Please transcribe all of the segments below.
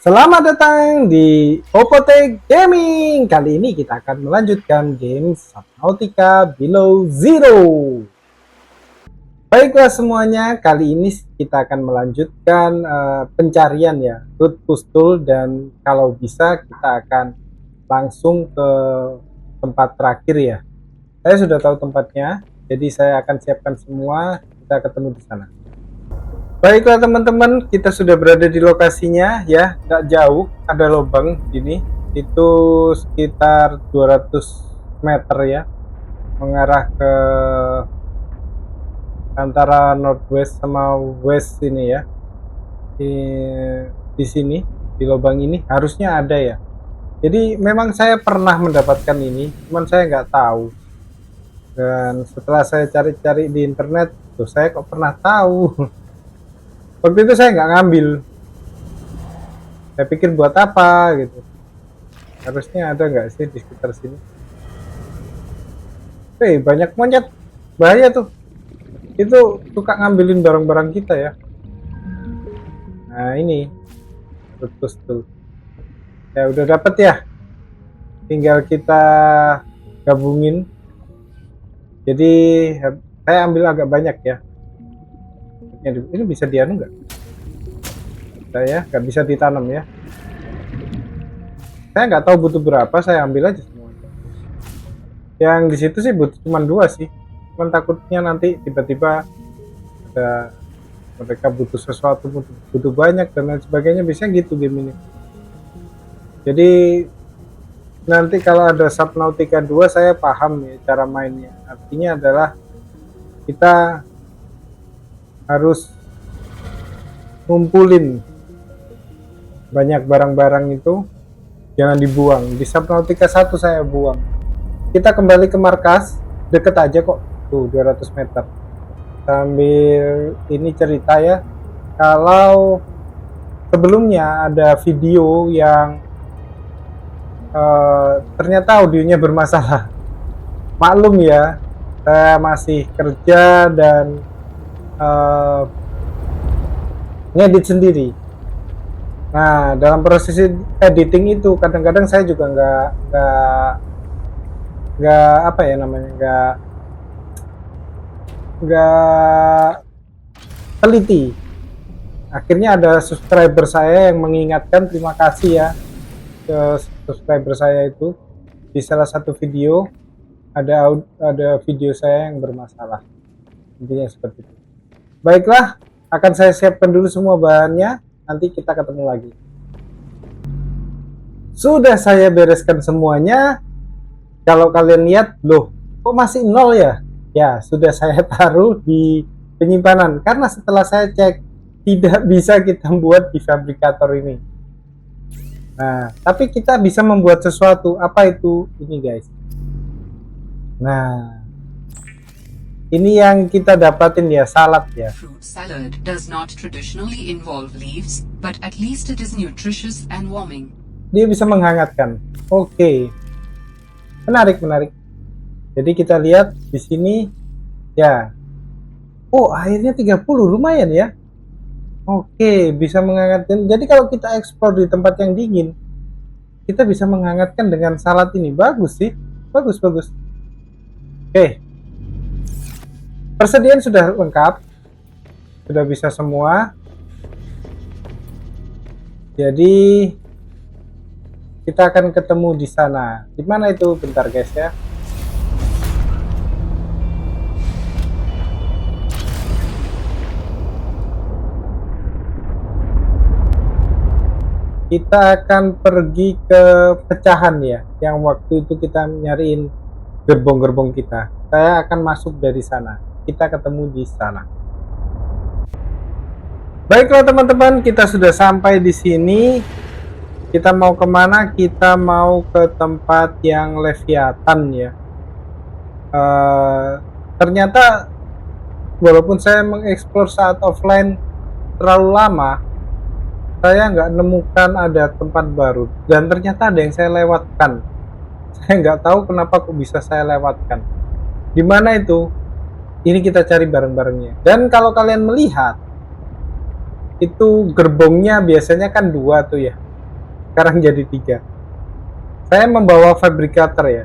Selamat datang di Popotek Gaming. Kali ini kita akan melanjutkan game Subnautica Below Zero. Baiklah semuanya, kali ini kita akan melanjutkan pencarian ya, root pustul, dan kalau bisa kita akan langsung ke tempat terakhir ya. Saya sudah tahu tempatnya, jadi saya akan siapkan semua. Kita ketemu di sana. Baiklah teman-teman, kita sudah berada di lokasinya ya, nggak jauh, ada lubang gini, itu sekitar 200 meter ya, mengarah ke antara northwest sama west ini ya. Di sini, di lubang ini harusnya ada ya. Jadi memang saya pernah mendapatkan ini, cuman saya nggak tahu. Dan setelah saya cari-cari di internet, tuh saya kok pernah tahu. Waktu itu saya nggak ngambil, saya pikir buat apa gitu, harusnya ada nggak sih di sekitar sini. Banyak monyet, bahaya tuh, itu suka ngambilin barang-barang kita ya. Nah ini terus tuh ya, udah dapet ya, tinggal kita gabungin. Jadi saya ambil agak banyak ya. Ini bisa dianu nggak? Saya nggak bisa ditanam ya, saya nggak tahu butuh berapa, saya ambil aja semua. Yang di situ sih butuh cuma 2 sih, cuman takutnya nanti tiba-tiba ada mereka butuh sesuatu, butuh banyak dan lain sebagainya, biasanya gitu game ini. Jadi nanti kalau ada Subnautica 2 saya paham ya cara mainnya. Artinya adalah kita harus ngumpulin banyak barang-barang itu, jangan dibuang. Di Subnautica 1 saya buang. Kita kembali ke markas, deket aja kok, tuh 200 meter. Sambil ini cerita ya, kalau sebelumnya ada video yang ternyata audionya bermasalah. Maklum ya, saya masih kerja dan ngedit sendiri. Nah, dalam proses editing itu kadang-kadang saya juga nggak apa ya namanya, nggak teliti. Akhirnya ada subscriber saya yang mengingatkan, terima kasih ya ke subscriber saya itu, di salah satu video ada video saya yang bermasalah, intinya seperti itu. Baiklah, akan saya siapkan dulu semua bahannya, nanti kita ketemu lagi. Sudah saya bereskan semuanya. Kalau kalian lihat, loh kok masih 0 ya? Ya sudah saya taruh di penyimpanan, karena setelah saya cek tidak bisa kita buat di fabrikator ini. Nah, tapi kita bisa membuat sesuatu. Apa itu? Ini guys. Nah, ini yang kita dapatin ya, salad ya. Fruit salad does not traditionally involve leaves, but at least it is nutritious and warming. Dia bisa menghangatkan. Oke. Menarik. Jadi kita lihat di sini ya. Oh, airnya 30, lumayan ya. Oke, bisa menghangatkan. Jadi kalau kita ekspor di tempat yang dingin, kita bisa menghangatkan dengan salad ini. Bagus sih. Bagus. Oke. Persediaan sudah lengkap. Sudah bisa semua. Jadi kita akan ketemu di sana. Di mana itu? Bentar guys ya. Kita akan pergi ke pecahan ya, yang waktu itu kita nyariin gerbong-gerbong kita. Saya akan masuk dari sana. Kita ketemu di sana. Baiklah teman-teman, kita sudah sampai di sini. Kita mau kemana? Kita mau ke tempat yang Leviathan ya. Ternyata walaupun saya mengeksplor saat offline terlalu lama, saya nggak nemukan ada tempat baru, dan ternyata ada yang saya lewatkan. Saya nggak tahu kenapa kok bisa saya lewatkan. Di mana itu? Ini kita cari bareng-barengnya. Dan kalau kalian melihat, itu gerbongnya biasanya kan 2 tuh ya. sekarang jadi 3. Saya membawa fabrikator ya,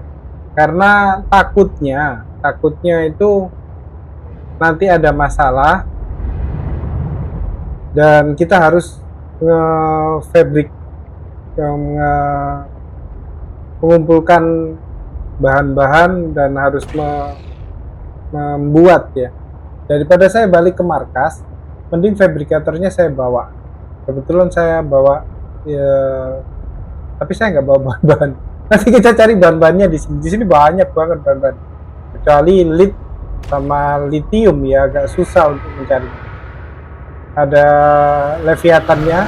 karena takutnya itu nanti ada masalah dan kita harus nge-fabrik, mengumpulkan bahan-bahan dan harus membuat ya. Daripada saya balik ke markas, mending fabrikatornya saya bawa. Kebetulan saya bawa ya, tapi saya nggak bawa bahan-bahan. Nanti kita cari bahan-bahannya di sini. Di sini banyak banget bahan-bahan. Kecuali lead sama lithium ya agak susah untuk mencari. Ada leviatannya.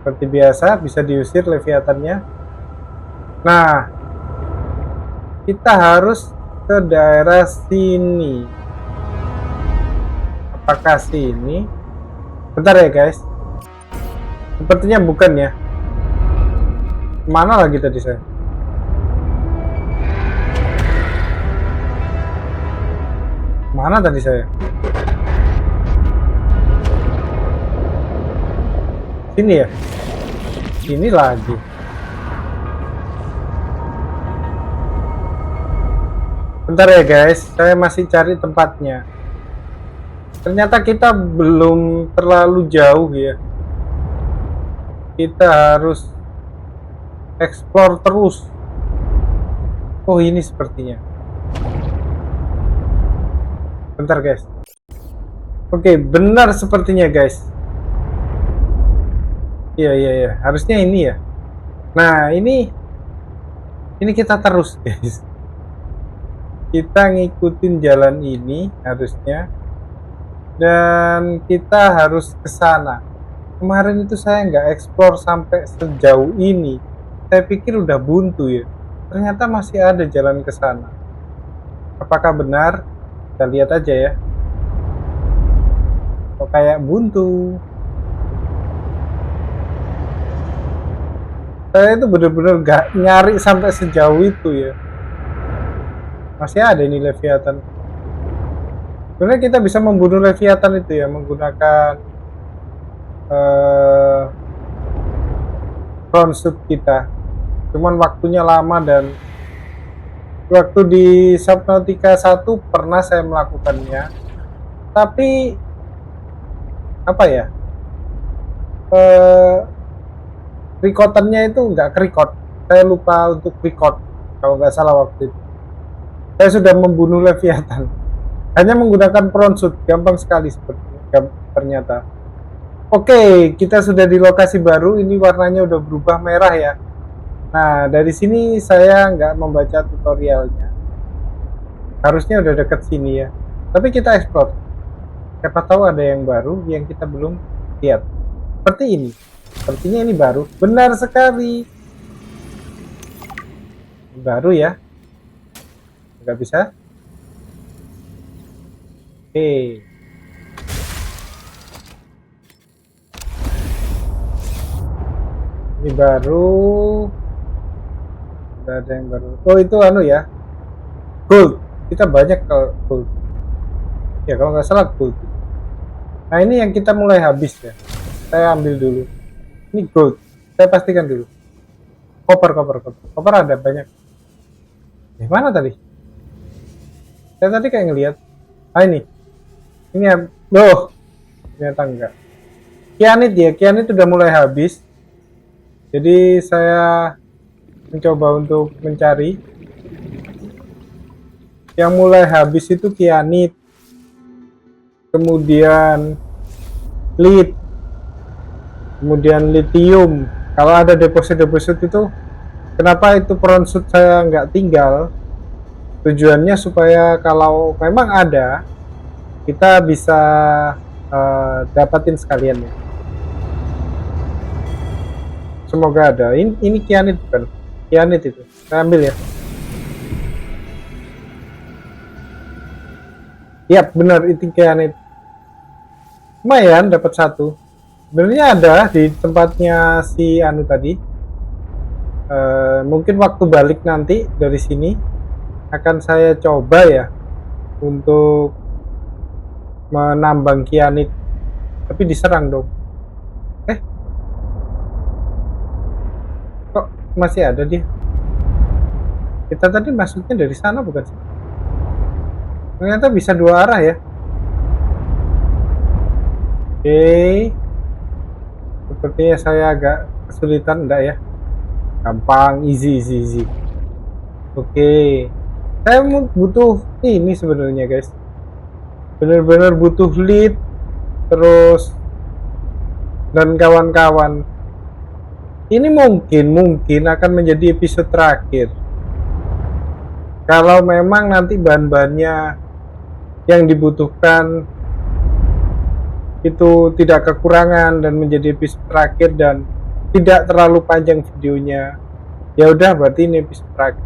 Seperti biasa bisa diusir leviatannya. Nah, kita harus ke daerah sini. Apakah sini? Bentar ya guys. Sepertinya bukan ya. Mana lagi tadi saya? Mana tadi saya? Sini ya? Sini lagi. Bentar ya guys, saya masih cari tempatnya. Ternyata kita belum terlalu jauh ya. Kita harus explore terus. Oh, ini sepertinya. Bentar guys. Oke, benar sepertinya guys. Iya. Harusnya ini ya. Nah, ini kita terus guys. Kita ngikutin jalan ini harusnya. Dan kita harus ke sana. Kemarin itu saya nggak explore sampai sejauh ini. Saya pikir udah buntu ya. Ternyata masih ada jalan ke sana. Apakah benar? Kita lihat aja ya. Kok kayak buntu. Saya itu bener-bener gak nyari sampai sejauh itu ya. Masih ada ini leviathan. Sebenarnya kita bisa membunuh leviathan itu ya menggunakan front suit kita. Cuman waktunya lama dan waktu di Subnautica 1 pernah saya melakukannya. Tapi apa ya? Recordannya itu nggak ke-record. Saya lupa untuk record kalau nggak salah waktu itu. Saya sudah membunuh leviathan. Hanya menggunakan front suit, gampang sekali sepertinya ternyata. Oke, kita sudah di lokasi baru. Ini warnanya udah berubah merah ya. Nah, dari sini saya nggak membaca tutorialnya. Harusnya udah deket sini ya. Tapi kita explore. Siapa tahu ada yang baru yang kita belum lihat. Seperti ini. Sepertinya ini baru. Benar sekali. Baru ya. Nggak bisa. Oke. Ini baru. Tidak ada yang baru. Oh, itu anu ya. Gold. Kita banyak ke gold. Ya, kalau nggak salah gold. Nah, ini yang kita mulai habis ya. Saya ambil dulu. Ini gold. Saya pastikan dulu. Copper. Copper ada banyak. Di mana tadi? Saya tadi kayak ngelihat. Ah, ini. Ini ya. Loh. Ternyata enggak. Kyanit ya. Kyanit udah mulai habis. Jadi saya mencoba untuk mencari. Yang mulai habis itu kyanit. Kemudian lead. Kemudian lithium. Kalau ada deposit itu, kenapa itu front suit saya nggak tinggal? Tujuannya supaya kalau memang ada, kita bisa dapatin sekalian ya. Semoga ada. Ini kyanit bukan? Kyanit itu. Saya ambil ya. Yap, benar itu kyanit. Lumayan dapat satu. Sebenarnya ada di tempatnya si anu tadi. Mungkin waktu balik nanti dari sini akan saya coba ya untuk menambang kyanit. Tapi diserang dong. Masih ada dia. Kita tadi masuknya dari sana bukan sih? Ternyata bisa dua arah ya. Oke. Sepertinya saya agak kesulitan, enggak ya? Gampang, easy. Oke. Saya butuh ini sebenarnya guys. Bener-bener butuh lead terus dan kawan-kawan. Ini mungkin akan menjadi episode terakhir. Kalau memang nanti bahan-bahannya yang dibutuhkan itu tidak kekurangan dan menjadi episode terakhir dan tidak terlalu panjang videonya, ya udah berarti ini episode terakhir.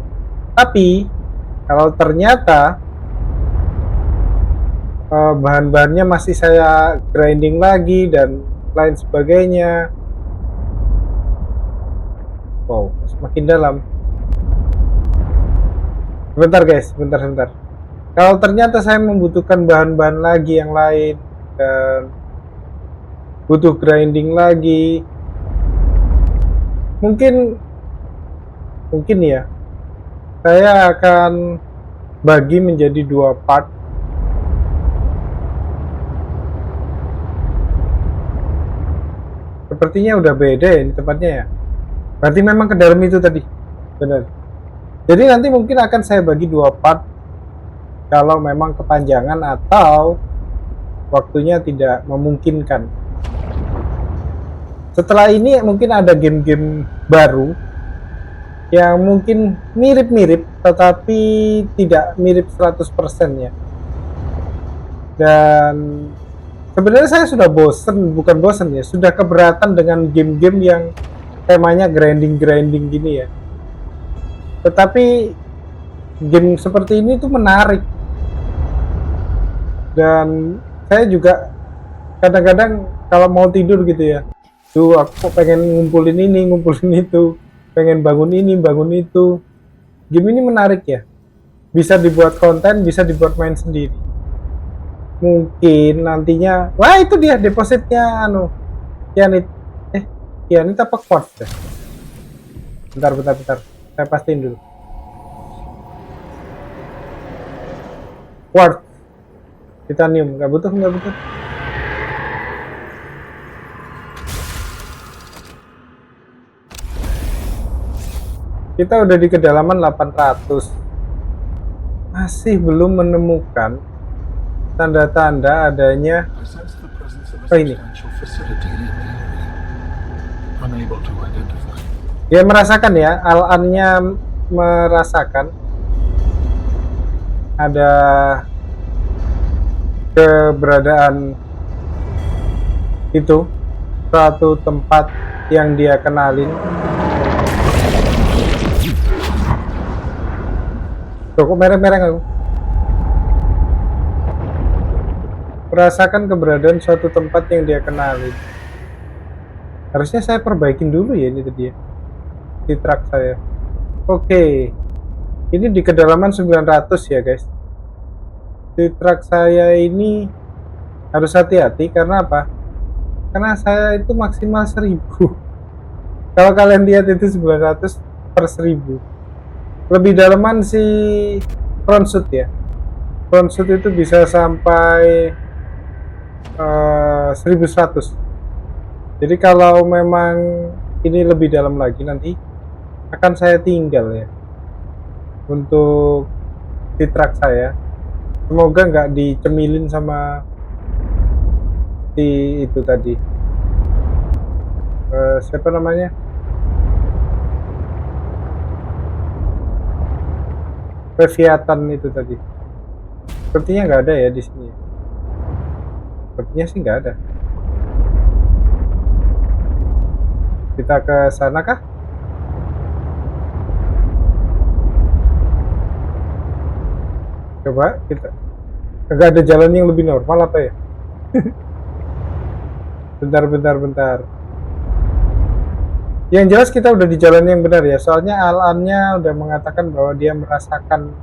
Tapi kalau ternyata bahan-bahannya masih saya grinding lagi dan lain sebagainya, wow, semakin dalam. Sebentar guys, sebentar. Kalau ternyata saya membutuhkan bahan-bahan lagi yang lain dan butuh grinding lagi, mungkin ya, saya akan bagi menjadi 2 part. Sepertinya udah beda ya ini tempatnya ya. Berarti memang ke dalam itu tadi. Benar. Jadi nanti mungkin akan saya bagi 2 part kalau memang kepanjangan atau waktunya tidak memungkinkan. Setelah ini mungkin ada game-game baru yang mungkin mirip-mirip tetapi tidak mirip 100% ya. Dan sebenarnya saya sudah bukan bosen ya, sudah keberatan dengan game-game yang temanya grinding gini ya. Tetapi game seperti ini tuh menarik. Dan saya juga kadang-kadang kalau mau tidur gitu ya, tuh aku pengen ngumpulin ini, ngumpulin itu, pengen bangun ini, bangun itu. Game ini menarik ya. Bisa dibuat konten, bisa dibuat main sendiri. Mungkin nantinya, wah itu dia depositnya Kianit. Kianit apa quartz ya? Bentar. Saya pastiin dulu. Quartz. Titanium, nggak butuh. Kita udah di kedalaman 800. Masih belum menemukan tanda-tanda adanya ini. Dia merasakan ya, Al-Annya merasakan ada keberadaan itu, suatu tempat yang dia kenalin. Kok mereng-mereng aku? Merasakan keberadaan suatu tempat yang dia kenalin. Harusnya saya perbaikin dulu ya ini tadi ya, di truk saya. Oke. Ini di kedalaman 900 ya guys. Di truk saya ini harus hati-hati karena apa? Karena saya itu maksimal 1000. Kalau kalian lihat itu 900 per 1000. Lebih dalaman si front shoot ya. Front shoot itu bisa sampai 1100. Jadi kalau memang ini lebih dalam lagi nanti akan saya tinggal ya untuk di truk saya. Semoga nggak dicemilin sama si itu tadi, siapa namanya, Leviathan itu tadi. Sepertinya nggak ada ya di sini. Sepertinya sih nggak ada. Kita ke sana kah? Coba kita. Nggak ada jalan yang lebih normal apa ya? Bentar. Yang jelas kita udah di jalan yang benar ya. Soalnya Al-Annya udah mengatakan bahwa dia merasakan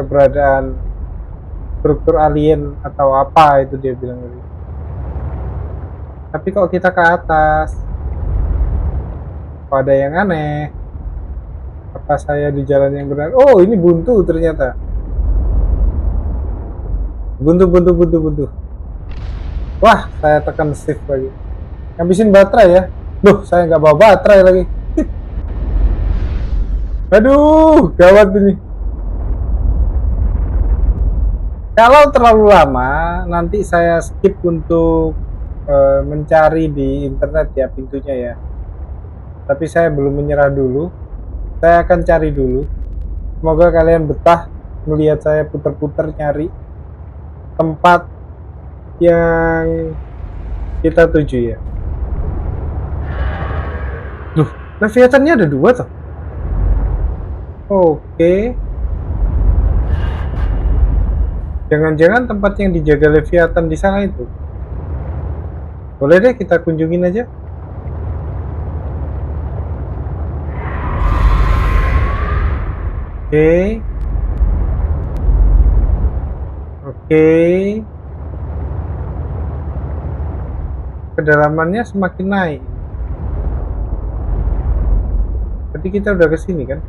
keberadaan struktur alien atau apa itu dia bilang tadi. Tapi kok kita ke atas, kok ada yang aneh. Apa saya di jalan yang benar? Oh, ini buntu ternyata. Buntu. Wah, saya tekan shift lagi. Habisin baterai ya. Duh, saya nggak bawa baterai lagi. Aduh, gawat ini. Kalau terlalu lama, nanti saya skip untuk mencari di internet ya pintunya ya. Tapi saya belum menyerah dulu. Saya akan cari dulu. Semoga kalian betah melihat saya putar-putar nyari tempat yang kita tuju ya. Duh, Leviathannya ada 2 tuh. Oke. Jangan-jangan tempat yang dijaga Leviathan di sana itu. Boleh deh kita kunjungin aja. Oke. Oke. Kedalamannya semakin naik. Tadi kita udah kesini kan?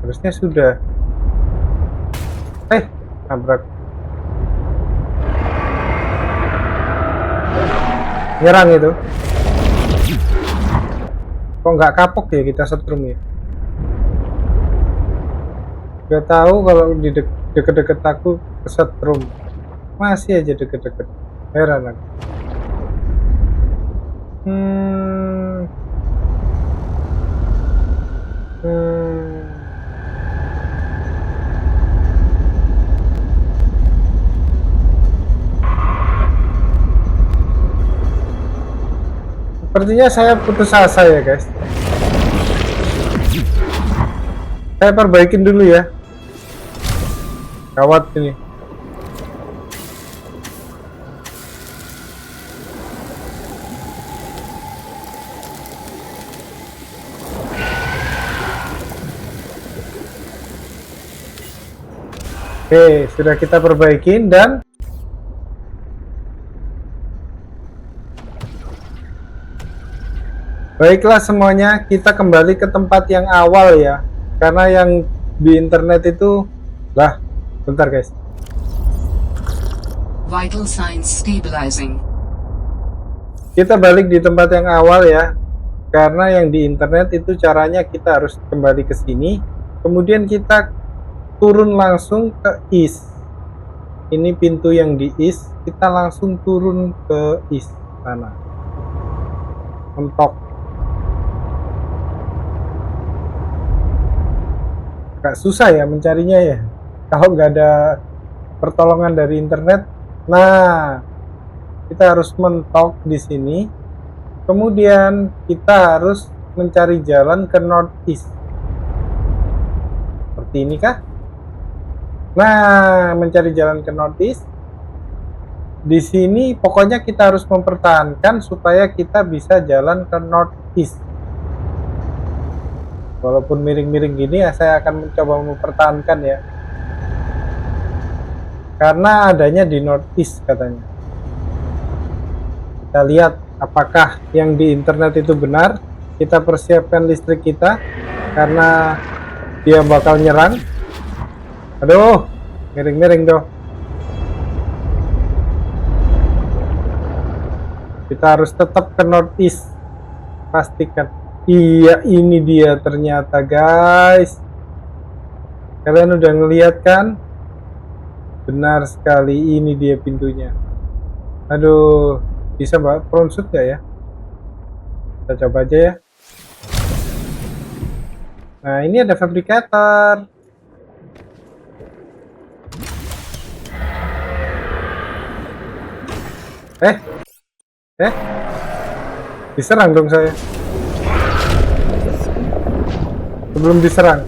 Harusnya sudah. Nabrak. Nyerang itu. Kok nggak kapok ya kita setrum ya? Gak tahu kalau di deket-deket aku kesetrum. Masih aja deket-deket. Heran aku. Sepertinya saya putus asa ya guys. Saya perbaikin dulu ya. Gawat ini. Oke, sudah kita perbaikin dan baiklah semuanya, kita kembali ke tempat yang awal ya. Karena yang di internet itu bentar guys. Vital signs stabilizing. Kita balik di tempat yang awal ya. Karena yang di internet itu caranya kita harus kembali ke sini, kemudian kita turun langsung ke east. Ini pintu yang di east, kita langsung turun ke east sana. Mentok. Gak susah ya mencarinya ya. Kalau nggak ada pertolongan dari internet, nah kita harus mentok di sini. Kemudian kita harus mencari jalan ke northeast. Seperti ini kah? Nah, mencari jalan ke northeast. Di sini pokoknya kita harus mempertahankan supaya kita bisa jalan ke northeast. Walaupun miring-miring gini ya, saya akan mencoba mempertahankan ya. Karena adanya di northeast katanya. Kita lihat apakah yang di internet itu benar. Kita persiapkan listrik kita karena dia bakal nyerang. Aduh, miring-miring dong. Kita harus tetap ke northeast. Pastikan. Iya, ini dia ternyata guys. Kalian udah ngeliat kan? Benar sekali, ini dia pintunya. Aduh, bisa mbak front shoot gak ya? Kita coba aja ya. Nah, ini ada fabrikator. Diserang dong saya. Sebelum diserang.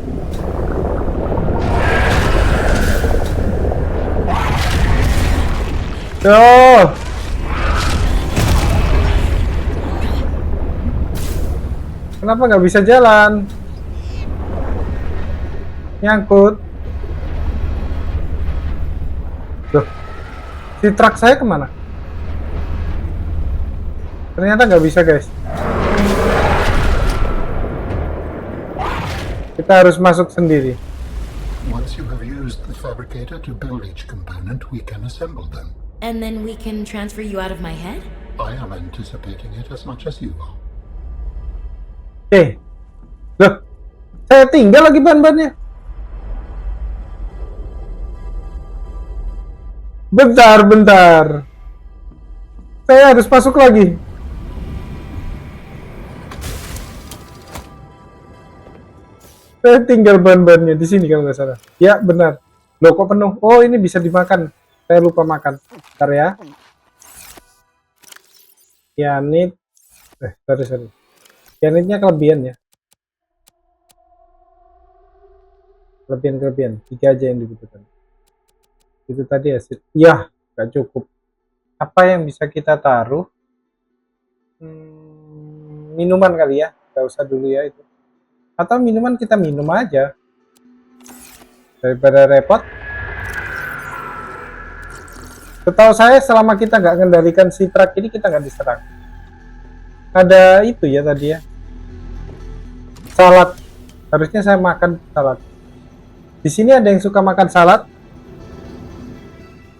Tuh. Kenapa nggak bisa jalan? Nyangkut. Tuh. Si truk saya kemana? Ternyata nggak bisa guys. Kita harus masuk sendiri. Once you have used the fabricator to build each component, we can assemble them. And then we can transfer you out of my head? I am anticipating it as much as you are. Oke. Loh, saya tinggal lagi bahan-bahannya. Bentar. Saya harus masuk lagi. Saya tinggal bahan-bahannya di sini kalau nggak salah. Ya, benar. Loh, kok penuh? Oh, ini bisa dimakan. Saya lupa makan. Bentar ya. Cyanide. Sorry. Cyanide-nya kelebihan ya. Kelebihan. 3 aja yang dibutuhkan. Itu tadi asid. Ya, nggak cukup. Apa yang bisa kita taruh? Minuman kali ya. Nggak usah dulu ya itu. Atau minuman kita minum aja. Daripada repot. Setahu saya selama kita nggak mengendalikan si truk ini kita nggak diserang. Ada itu ya tadi ya. Salad. Harusnya saya makan salad. Di sini ada yang suka makan salad.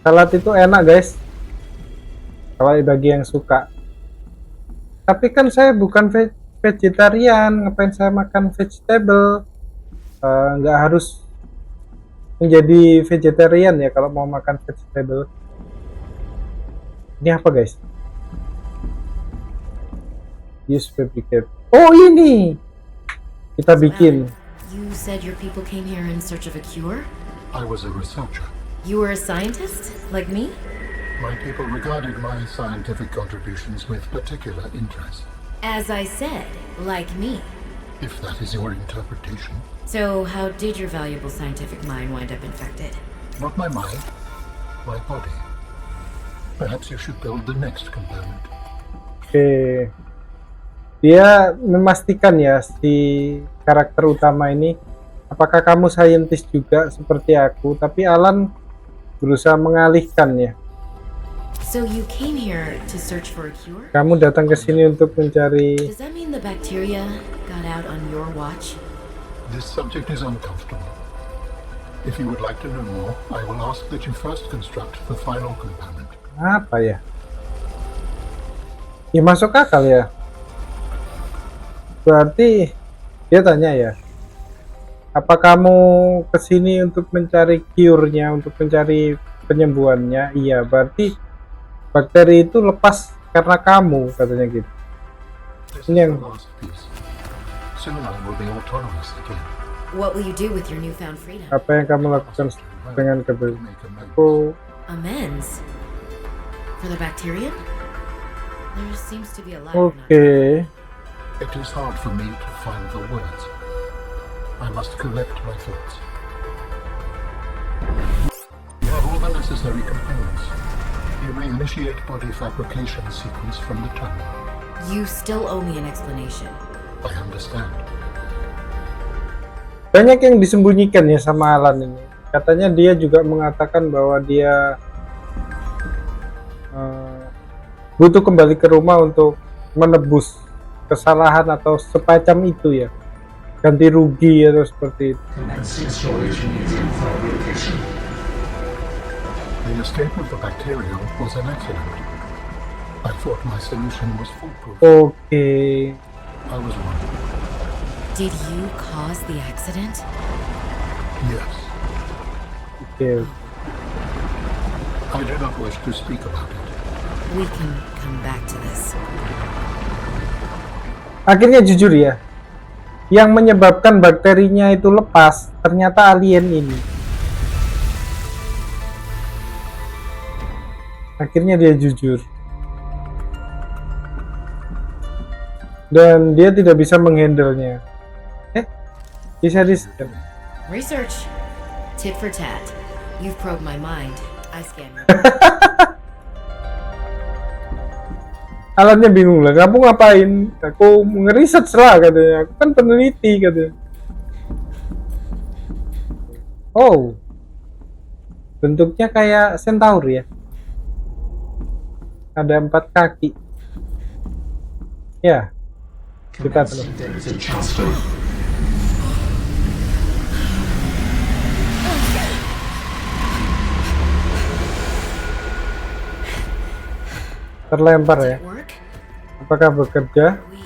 Salad itu enak guys. Kalau bagi yang suka. Tapi kan saya bukan vegetarian, ngapain saya makan vegetable? Nggak harus menjadi vegetarian ya kalau mau makan vegetable. Ini apa guys? Use fabricate. Oh ini kita bikin. You said your people came here in search of a cure? I was a researcher. You were a scientist, like me? My people regarded my scientific contributions with particular interest. As I said, like me. If that is your interpretation. So how did your valuable scientific mind wind up infected? Not my mind, my body. Perhaps you should build the next component. Oke. Dia memastikan ya si karakter utama ini, apakah kamu saintis juga seperti aku, tapi Alan berusaha mengalihkan ya. So you came here to search for a cure? Kamu datang ke sini untuk mencari. Does that mean the bacteria got out on your watch? This subject is uncomfortable. If you would like to know more, I will ask that you first construct the final component. Apa ya? Ya masuk akal ya. Berarti dia tanya ya, apa kamu kesini untuk mencari cure-nya, untuk mencari penyembuhannya? Iya, berarti bakteri itu lepas karena kamu, katanya gitu. This Ini is yang the last piece. Soon I will be autonomous again. What will you do with your newfound freedom? apa yang kamu lakukan dengan kebebasan? Make amends. Aku Amends? For the bacterium? There seems to be a lot. oke. It is hard for me to find the words. I must collect my thoughts. You have all the necessary components. You may initiate body fabrication sequence from the terminal. You still owe me an explanation. I understand. Banyak yang disembunyikan ya sama Alan ini. Katanya dia juga mengatakan bahwa dia butuh kembali ke rumah untuk menebus kesalahan atau semacam itu ya, ganti rugi atau seperti itu. Commencing storage medium fabrication. The escape of the bacterium was an accident. I thought my solution was foolproof. Oke. I was wrong. Did you cause the accident? Yes. Oke. I do not wish to speak about it. We can come back to this. Akhirnya jujur ya, yang menyebabkan bakterinya itu lepas ternyata alien ini. Akhirnya dia jujur. Dan dia tidak bisa menghandle-nya. Bisa di-scan. Research. Tit for tat. You've probed my mind. I scan you. Alatnya bingung lah, kamu ngapain? Aku ngeriset lah katanya, aku kan peneliti katanya. Oh, bentuknya kayak centaur ya. Ada 4 kaki. Ya, kita Commencing data transfer. terlempar Did ya. it work? Apakah bekerja? Are we...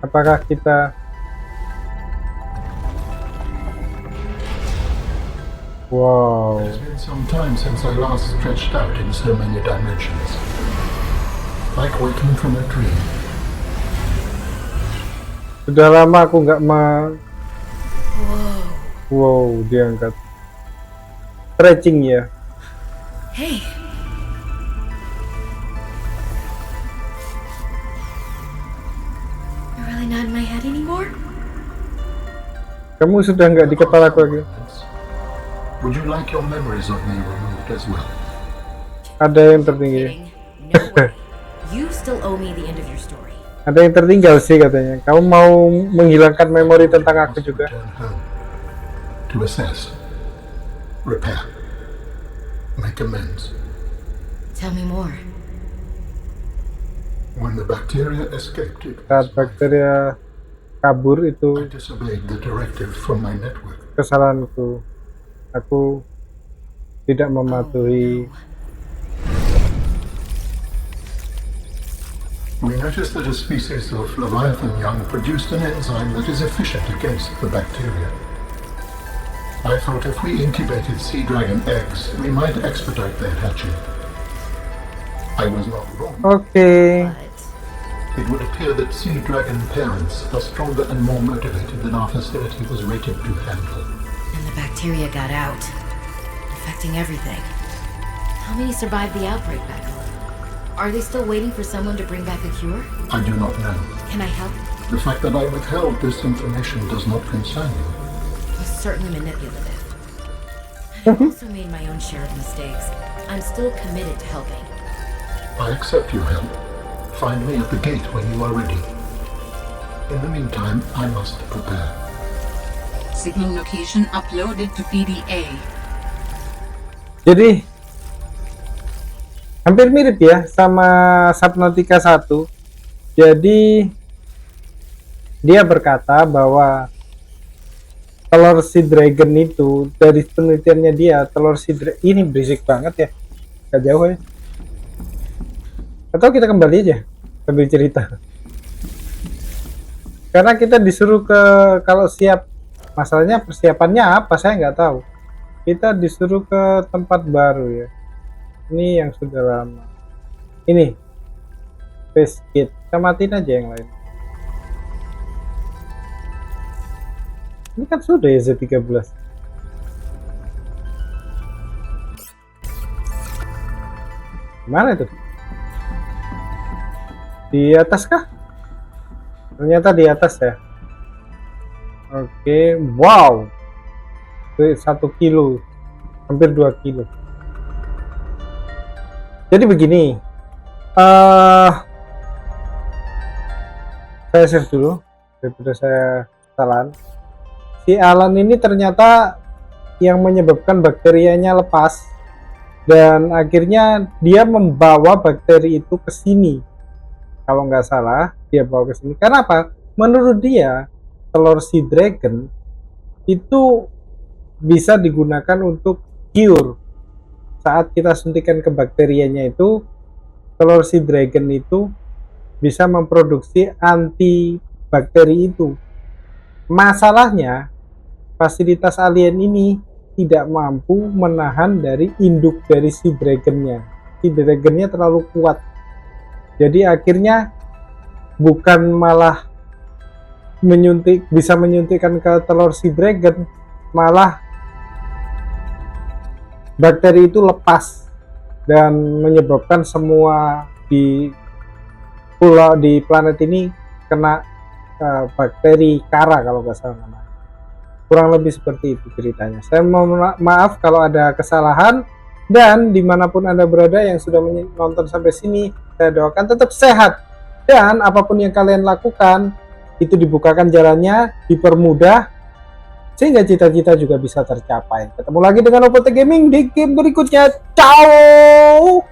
Apakah kita... Wow, It's been some time since I last stretched out in so many dimensions. Like waking from a dream. sudah lama aku nggak Whoa. Wow, diangkat. Stretching ya. Hey. You're really not in my head anymore? Kamu sudah nggak di kepala aku lagi. Would you like your memories of me removed as well? Ada yang tertinggi. Kidding. No way. You still owe me the end of your story. Ada yang tertinggal sih katanya. Kamu mau menghilangkan memori tentang aku juga? Return home. To assess. Repair. Make amends. Tell me more. When the bacteria escaped, it Saat was bakteria kabur I itu disobeyed the directive from my network. kesalahanku. Aku tidak mematuhi. We noticed that a species of Leviathan young produced an enzyme that is efficient against the bacteria. I thought if we incubated sea dragon eggs, we might expedite their hatching. I was not wrong. Oke. But It would appear that sea dragon parents are stronger and more motivated than our facility was rated to handle. and the bacteria got out, infecting everything. How many survived the outbreak back home? Are they still waiting for someone to bring back a cure? I do not know. Can I help? The fact that I withheld this information does not concern you. It was certainly manipulative. I've also made my own share of mistakes. I'm still committed to helping. I accept your help. Find me at the gate when you are ready. In the meantime, I must prepare. Signal location uploaded to PDA. Jadi hampir mirip ya sama Subnautica 1. Jadi dia berkata bahwa telur sea dragon itu, dari penelitiannya dia, telur sea dragon ini berisik banget ya, gak jauh ya. Atau kita kembali aja sambil cerita, karena kita disuruh ke, kalau siap, masalahnya persiapannya apa saya nggak tahu. Kita disuruh ke tempat baru ya, ini yang sudah lama, ini Space Gate. Kita matiin aja yang lain. Ini kan sudah ya Z13. Gimana itu? Di atas kah? Ternyata di atas ya. Oke, wow. 1 kilo, hampir 2 kilo. Jadi begini, saya share dulu daripada saya kesalahan. Si Alan ini ternyata yang menyebabkan bakterianya lepas, dan akhirnya dia membawa bakteri itu ke sini. Kalau nggak salah, dia bawa ke sini. Karena apa? Menurut dia, telur sea dragon itu bisa digunakan untuk cure. Saat kita suntikan ke bakterianya itu, telur sea dragon itu bisa memproduksi antibakteri itu. Masalahnya, fasilitas alien ini tidak mampu menahan dari induk dari sea dragonnya. Sea dragonnya terlalu kuat. Jadi akhirnya bukan malah bisa menyuntikkan ke telur sea dragon, malah bakteri itu lepas dan menyebabkan semua di pulau di planet ini kena bakteri Kara kalau nggak salah namanya. Kurang lebih seperti itu ceritanya. Saya mohon maaf kalau ada kesalahan, dan dimanapun Anda berada yang sudah menonton sampai sini, saya doakan tetap sehat, dan apapun yang kalian lakukan itu dibukakan jalannya, dipermudah, sehingga cita-cita juga bisa tercapai. Ketemu lagi dengan Opote Gaming di game berikutnya. Ciao.